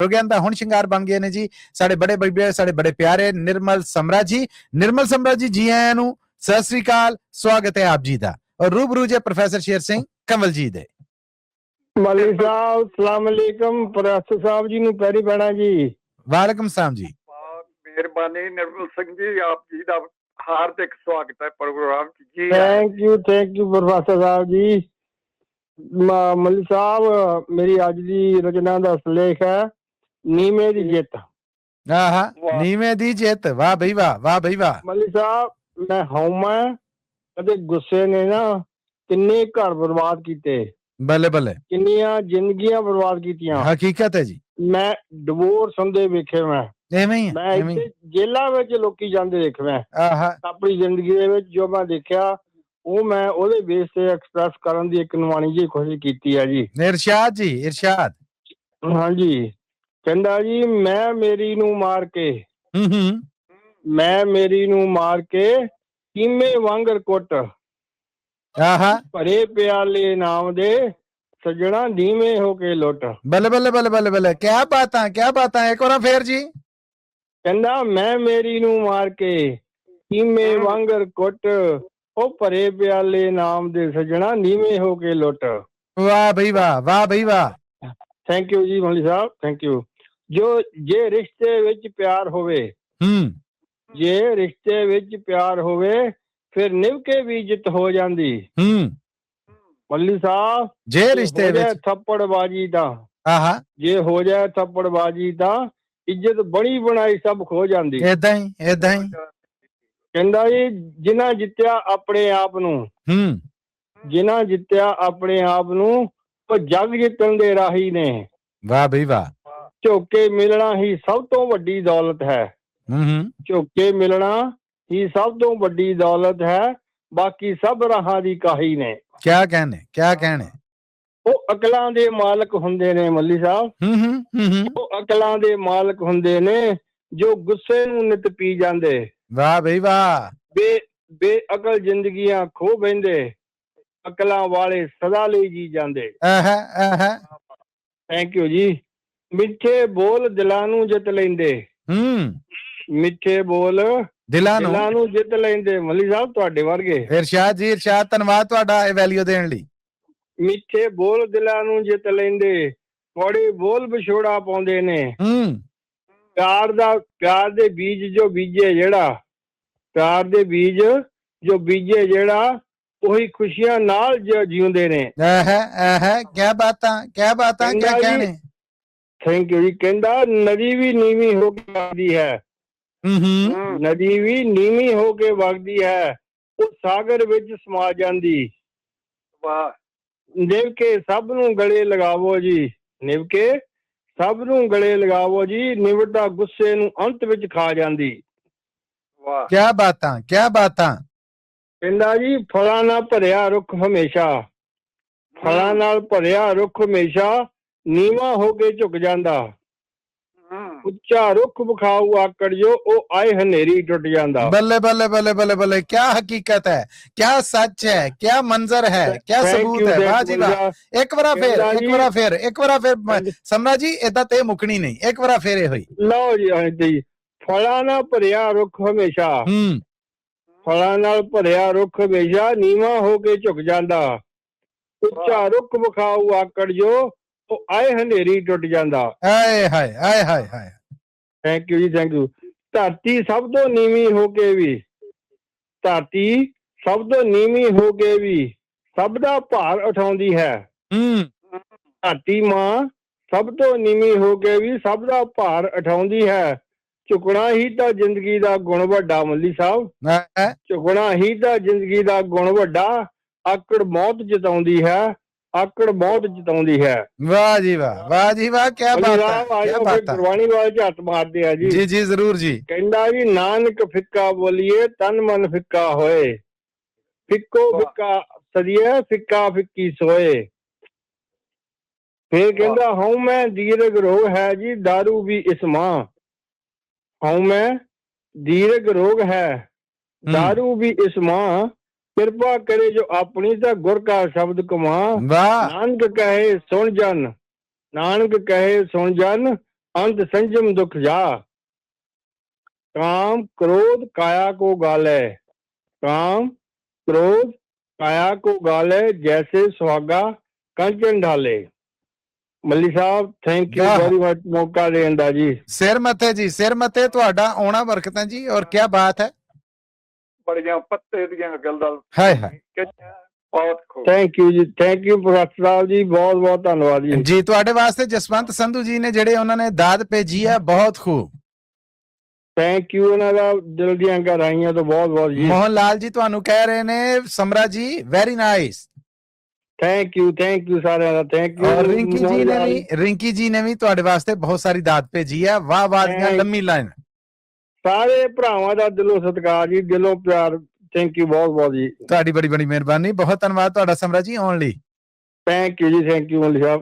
ਕਹਿੰਦਾ ਹੁਣ ਸ਼ਿੰਗਾਰ ਬਣ ਗਏ ਨੇ ਜੀ ਸਾਡੇ ਬੜੇ ਬੀਬੇ ਸਾਡੇ ਬੜੇ ਪਿਆਰੇ ਨਿਰਮਲ ਸਮਰਾ ਜੀ। ਨਿਰਮਲ ਸਮਰਾ ਜੀ ਆਇਆਂ ਨੂੰ ਸਤਿ ਸ੍ਰੀ ਅਕਾਲ, ਸਵਾਗਤ ਹੈ ਆਪ ਜੀ ਦਾ ਔਰ ਰੂਬਰੂ ਜੇ ਪ੍ਰੋਫੈਸਰ ਸ਼ੇਰ ਸਿੰਘ ਕੰਵਲ ਜੀ ਦੇ। ਮੌਲਵੀ ਸਾਹਿਬ ਸਲਾਮ ਅਲੈਕਮ, ਪ੍ਰੋਫੈਸਰ ਸਾਹਿਬ ਜੀ ਨੂੰ ਪੈਰੀ ਪੈਣਾ ਜੀ। ਵਾਲੇਕੁਮ ਸਲਾਮ ਜੀ। ਮਿਹਰਬਾਨੀ ਨਿਰਮਲ ਸਿੰਘ ਜੀ, ਆਪ ਜੀ ਦਾ ਹਾਰਦਿਕ ਸਵਾਗਤ ਹੈ ਪ੍ਰੋਗਰਾਮ ਜੀ। Thank you professor Sahib ji. ਮੌਲਵੀ ਸਾਹਿਬ ਮੇਰੀ ਅੱਜ ਦੀ ਰਚਨਾ ਦਾ ਸਿਰਲੇਖ ਹੈ ਨੀਵੇਂ ਦੀ ਜਿੱਤ। ਨੀਵੇਂ ਦੀ ਜਿੱਤ, ਵਾਹ ਬਈ ਵਾਹ, ਵਾਹ ਬਈ ਵਾਹ। ਮੌਲਵੀ ਸਾਹਿਬ ਮੈਂ ਹਉਮੈ ਅਤੇ ਗੁੱਸੇ ਨੇ ਨਾ ਕਿੰਨੇ ਘਰ ਬਰਬਾਦ ਕੀਤੇ, ਬੱਲੇ ਬੱਲੇ, ਕਿੰਨੀਆਂ ਜ਼ਿੰਦਗੀਆਂ ਬਰਬਾਦ ਕੀਤੀਆਂ। ਹਕੀਕਤ ਹੈ ਜੀ। ਮੈਂ ਡਿਵੋਰਸ ਹੁੰਦੇ ਵੇਖੇ, ਮੈਂ ਇੱਥੇ ਜੇਲਾਂ ਵਿੱਚ ਲੋਕੀ ਜਾਂਦੇ ਦੇਖੇ ਮੈਂ ਆਪਣੀ ਜ਼ਿੰਦਗੀ ਦੇ ਵਿੱਚ। ਜੋ ਮੈਂ ਦੇਖਿਆ ਉਹ ਮੈਂ ਉਹਦੇ ਬੇਸ ਤੇ ਐਕਸਪ੍ਰੈਸ ਕਰਨ ਦੀ ਇੱਕ ਨਿਮਾਣੀ ਜਿਹੀ ਕੋਸ਼ਿਸ਼ ਕੀਤੀ ਹੈ ਜੀ। ਇਰਸ਼ਾਦ ਜੀ, ਇਰਸ਼ਾਦ। ਹਾਂਜੀ, ਕਹਿੰਦਾ ਜੀ ਮੈਂ ਮੇਰੀ ਨੂੰ ਮਾਰ ਕੇ ਕੀਮੇ ਵਾਂਗਰ ਕੁੱਟ ਭਰੇ ਪਿਆਲੇ ਨਾਮ ਦੇ ਸੱਜਣਾ ਨੀਵੇਂ ਹੋ ਕੇ ਲੁੱਟ। ਬੱਲੇ ਬੱਲੇ ਬੱਲੇ ਬੱਲੇ ਬੱਲੇ, ਕਿਆ ਬਾਤਾਂ ਇੱਕ ਵਾਰ ਫੇਰ ਜੀ। ਕਹਿੰਦਾ ਮੈਂ ਮੇਰੀ ਨੂੰ ਮਾਰ ਕੇ ਕੀਮੇ ਵਾਂਗਰ ਕੁੱਟ ਉਹ ਭਰੇ ਪਿਆਲੇ ਨਾਮ ਦੇ ਸੱਜਣਾ ਨੀਵੇਂ ਹੋ ਕੇ ਲੁੱਟ। ਵਾਹ ਬਈ ਵਾਹ, ਵਾਹ ਬਈ ਵਾਹ। ਥੈਂਕ ਯੂ ਜੀ ਮੌਲਵੀ ਸਾਹਿਬ, ਥੈਂਕ ਯੂ। ਜੇ ਰਿਸ਼ਤੇ ਵਿੱਚ ਪਿਆਰ ਹੋਵੇ, ਜੇ ਰਿਸ਼ਤੇ ਵਿੱਚ ਪਿਆਰ ਹੋਵੇ ਫਿਰ ਨਿਭ ਕੇ ਵੀ ਇੱਜ਼ਤ ਹੋ ਜਾਂਦੀ। ਮੌਲਵੀ ਸਾਹਿਬ ਜੇ ਰਿਸ਼ਤੇ ਵਿੱਚ ਥੱਪੜਬਾਜੀ ਤਾਂ ਜੇ ਹੋ ਜਾਏ ਥੱਪੜਬਾਜੀ ਤਾਂ ਇੱਜ਼ਤ ਬਣੀ ਬਣਾਈ ਸਭ ਖੋ ਜਾਂਦੀ। ਏਦਾਂ ਹੀ ਕਹਿੰਦਾ ਜੀ ਜਿਨ੍ਹਾਂ ਜਿੱਤਿਆ ਆਪਣੇ ਆਪ ਨੂੰ, ਜਿਨ੍ਹਾਂ ਜਿੱਤਿਆ ਆਪਣੇ ਆਪ ਨੂੰ ਉਹ ਜੱਗ ਜਿੱਤਣ ਦੇ ਰਾਹੀ ਨੇ। ਵਾਹ ਬਈ ਵਾਹ। ਝੋਕੇ ਮਿਲਣਾ ਹੀ ਸਭ ਤੋਂ ਵੱਡੀ ਦੌਲਤ ਹੈ। ਝੋਕੇ ਮਿਲਣਾ ਹੀ ਸਭ ਤੋਂ ਵੱਡੀ ਦੌਲਤ ਹੈ, ਬਾਕੀ ਸਭ ਰਾਹਾਂ ਦੀ ਕਾਹੀ ਨੇ। ਕਿਆ ਕਹਿਣੇ। ਉਹ ਅਕਲਾਂ ਦੇ ਮਾਲਕ ਹੁੰਦੇ ਨੇ ਮੌਲਵੀ ਸਾਹਿਬ, ਉਹ ਅਕਲਾਂ ਦੇ ਮਾਲਕ ਹੁੰਦੇ ਨੇ ਜੋ ਗੁੱਸੇ ਨੂੰ ਨਿਤ ਪੀ ਜਾਂਦੇ। ਵਾਹ ਬਈ ਵਾਹ। ਬੇਅਕਲ ਜ਼ਿੰਦਗੀਆਂ ਖੋ ਬਹਿੰਦੇ, ਅਕਲਾਂ ਵਾਲੇ ਸਦਾ ਲਈ ਜੀ ਜਾਂਦੇ। ਥੈਂਕ ਯੂ ਜੀ। ਮਿੱਠੇ ਬੋਲ ਦਿਲਾਂ ਨੂੰ ਜਿੱਤ ਲੈਂਦੇ, ਮਿੱਠੇ ਬੋਲ ਦਿਲਾਂ ਨੂੰ ਜਿੱਤ ਲੈਂਦੇ। ਮੌਲਵੀ ਸਾਹਿਬ ਤੁਹਾਡੇ ਵਰਗੇ। ਇਰਸ਼ਾਦ ਜੀ, ਇਰਸ਼ਾਦ, ਧੰਨਵਾਦ ਤੁਹਾਡਾ ਇਹ ਵੈਲਿਊ ਦੇਣ ਲਈ। ਮਿੱਠੇ ਬੋਲ ਦਿਲਾਂ ਨੂੰ ਜਿੱਤ ਲੈਂਦੇ, ਕੌੜੇ ਬੋਲ ਵਿਛੋੜਾ ਪਾਉਂਦੇ ਨੇ। ਪਿਆਰ ਦੇ ਬੀਜ ਜੋ ਬੀਜੇ ਜਿਹੜਾ, ਪਿਆਰ ਦੇ ਬੀਜ ਜੋ ਬੀਜੇ ਜਿਹੜਾ ਉਹੀ ਖੁਸ਼ੀਆਂ ਨਾਲ ਜਿਉਂਦੇ ਨੇ। ਕਿਆ ਬਾਤਾਂ ਕਿਆ ਕਹਿਣੇ। ਥੈਂਕ ਯੂ ਜੀ। ਕਹਿੰਦਾ ਨਦੀ ਵੀ ਨੀਵੀਂ ਹੋ ਕੇ ਵਗਦੀ ਹੈ, ਨਦੀ ਵੀ ਨੀਵੀਂ ਹੋ ਕੇ ਵਗਦੀ ਹੈ, ਉਹ ਸਾਗਰ ਵਿੱਚ ਸਮਾ ਜਾਂਦੀ। ਵਾਹ। ਨਿਭ ਕੇ ਸਭ ਨੂੰ ਗਲੇ ਲਗਾਵੋ ਜੀ, ਨਿਭ ਕੇ ਸਭ ਨੂੰ ਗਲੇ ਲਗਾਵੋ ਜੀ, ਨਿਵੜਤਾ ਗੁੱਸੇ ਨੂੰ ਅੰਤ ਵਿੱਚ ਖਾ ਜਾਂਦੀ। ਵਾਹ, ਕਿਆ ਬਾਤਾਂ। ਕਹਿੰਦਾ ਜੀ ਫਲਾਂ ਨਾਲ ਭਰਿਆ ਰੁੱਖ ਹਮੇਸ਼ਾ, ਫਲਾਂ ਨਾਲ ਭਰਿਆ ਰੁੱਖ ਹਮੇਸ਼ਾ ਨੀਵਾਂ ਹੋ ਕੇ ਝੁਕ ਜਾਂਦਾ। ਉੱਚਾ ਰੁੱਖ ਵਿਖਾਊ ਆਕੜ ਜੋ ਉਹ ਆਏ ਹਨੇਰੀ ਟੁੱਟ ਜਾਂਦਾ। ਬੱਲੇ ਬੱਲੇ ਬੱਲੇ ਬੱਲੇ ਬੱਲੇ, ਕਿਆ ਹਕੀਕਤ ਹੈ, ਕਿਆ ਸੱਚ ਹੈ, ਕਿਆ ਮੰਜ਼ਰ ਹੈ, ਕਿਆ ਸਬੂਤ ਹੈ। ਵਾਹ ਜੀ ਵਾਹ। ਇੱਕ ਵਾਰ ਫੇਰ ਸਮਰਾ ਜੀ, ਏਦਾਂ ਤੇ ਮੁੱਕਣੀ ਨਹੀਂ, ਇੱਕ ਵਾਰ ਫੇਰ ਇਹ ਹੋਈ। ਲਓ ਜੀ, ਫਲਾਂ ਨਾਲ ਭਰਿਆ ਰੁੱਖ ਹਮੇਸ਼ਾ, ਫਲਾਂ ਨਾਲ ਭਰਿਆ ਰੁੱਖ ਹਮੇਸ਼ਾ ਨੀਵਾਂ ਹੋ ਕੇ ਝੁਕ ਜਾਂਦਾ। ਉੱਚਾ ਰੁੱਖ ਵਿਖਾਊ ਆਕੜ ਜੋ ਉਹ ਆਏ ਹਨੇਰੀ ਟੁੱਟ ਜਾਂਦਾ। ਹਾਏ। ਥੈਂਕ ਯੂ ਜੀ, ਥੈਂਕ ਯੂ। ਧਰਤੀ ਸਭ ਤੋਂ ਨੀਵੀਂ ਹੋ ਕੇ ਵੀ, ਧਰਤੀ ਸਭ ਤੋਂ ਨੀਵੀਂ ਹੋ ਕੇ ਵੀ ਸਭ ਦਾ ਭਾਰ ਉਠਾਉਂਦੀ ਹੈ। ਧਰਤੀ ਮਾਂ ਸਭ ਤੋਂ ਨੀਵੀਂ ਹੋ ਕੇ ਵੀ ਸਭ ਦਾ ਭਾਰ ਉਠਾਉਂਦੀ ਹੈ। ਝੁਕਣਾ ਹੀ ਤਾਂ ਜ਼ਿੰਦਗੀ ਦਾ ਗੁਣ ਵੱਡਾ। ਮੌਲਵੀ ਸਾਹਿਬ, ਝੁਕਣਾ ਹੀ ਤਾਂ ਜ਼ਿੰਦਗੀ ਦਾ ਗੁਣ ਵੱਡਾ, ਆਕੜ ਮੌਤ ਜਿਤਾਉਂਦੀ ਹੈ, ਆਕੜ ਬਹੁਤ ਜਿਤਾਉਂਦੀ ਹੈ। ਵਾਹ ਜੀ ਵਾਹ, ਵਾਹ ਜੀ ਵਾਹ, ਕਿਆ ਬਾਤ। ਗੁਰਬਾਣੀ ਵਾਲੇ ਚ ਹੱਥ ਮਾਰਦੇ ਆ ਜੀ। ਜੀ ਜ਼ਰੂਰ ਜੀ। ਕਹਿੰਦਾ ਜੀ ਨਾਨਕ ਫਿੱਕਾ ਬੋਲੀਏ ਤਨ ਮਨ ਫਿੱਕਾ ਹੋਏ, ਫਿੱਕੋ ਫਿੱਕਾ ਸਦੀਏ ਫਿੱਕਾ ਫਿੱਕੀ ਸੋਏ। ਫਿਰ ਕਹਿੰਦਾ ਹਉਮੈ ਦੀਰਘ ਰੋਗ ਹੈ ਜੀ ਦਾਰੂ ਵੀ ਇਸ ਮਾਂ, ਹਉਮੈ ਦੀਰਘ ਰੋਗ ਹੈ ਦਾਰੂ ਵੀ ਇਸ ਮਾਂ, ਕਿਰਪਾ ਕਰੇ ਜੋ ਆਪਣੀ ਤਾਂ ਗੁਰ ਕਾ ਸ਼ਬਦ ਕਮਾ। ਨਾਨਕ ਕਹੇ ਸੁਣ ਜਨ, ਨਾਨਕ ਕਹੇ ਸੁਣ ਜਨ अंत संयम दुख जा, काम क्रोध काया को गाले, काम क्रोध काया को गाले, जैसे सुहागा कंचन ढाले। मल्ली साहब थैंक यू वाह। वेरी मच मौका देਣ ਦਾ ਜੀ। ਸਿਰ ਮੱਥੇ ਜੀ, ਸਿਰ ਮੱਥੇ ਤੁਹਾਡਾ ਆਉਣਾ ਬਰਕਤਾਂ ਜੀ। ਔਰ ਕੀ ਬਾਤ ਹੈ, ਬੜੀਆਂ ਪੱਤੇ ਦੀਆਂ ਗੱਲਾਂ ਹਾਏ ਹਾਏ ਬਹੁਤ ਖੂਬ। ਥੈਂਕ ਯੂ ਜੀ, thank you professor Sahib ji, ਬਹੁਤ ਬਹੁਤ ਧੰਨਵਾਦ ਜੀ। ਜੀ ਤੁਹਾਡੇ ਵਾਸਤੇ ਜਸਵੰਤ ਸੰਧੂ ਜੀ ਨੇ ਜਿਹੜੇ ਉਹਨਾਂ ਨੇ ਦਾਦ ਭੇਜੀ ਹੈ, ਬਹੁਤ ਖੂਬ। ਥੈਂਕ ਯੂ, ਉਹਨਾਂ ਦਾ ਦਿਲ ਦੀਆਂ ਗਹਿਰਾਈਆਂ ਤੋਂ ਬਹੁਤ ਬਹੁਤ ਜੀ। ਮੋਹਨ ਲਾਲ ਜੀ ਤੁਹਾਨੂੰ ਕਹਿ ਰਹੇ ਨੇ ਸਮਰਾ ਜੀ ਵੈਰੀ ਨਾਈਸ। ਥੈਂਕ ਯੂ ਸਾਰਿਆਂ ਦਾ ਥੈਂਕ ਯੂ। ਔਰ ਰਿੰਕੀ ਜੀ ਨੇ ਵੀ ਤੁਹਾਡੇ ਵਾਸਤੇ ਬਹੁਤ ਸਾਰੀ ਦਾਤ ਭੇਜੀ ਹੈ। ਵਾਹ ਵਾਹ ਦੀਆਂ ਲੰਮੀ ਲਾਈਨ। ਸਾਰੇ ਭਰਾਵਾਂ ਦਾ ਦਿਲੋਂ ਸਤਿਕਾਰ ਜੀ, ਦਿਲੋਂ ਪਿਆਰ। ਥੈਂਕ ਯੂ ਬਹੁਤ ਬਹੁਤ ਜੀ। ਤੁਹਾਡੀ ਬੜੀ ਬੜੀ ਮਿਹਰਬਾਨੀ, ਬਹੁਤ ਧੰਨਵਾਦ ਤੁਹਾਡਾ ਸਮਰਾ ਜੀ ਆਉਣ ਲਈ। ਥੈਂਕ ਯੂ ਜੀ, ਥੈਂਕ ਯੂ ਮੱਲੀ ਸਾਹਿਬ।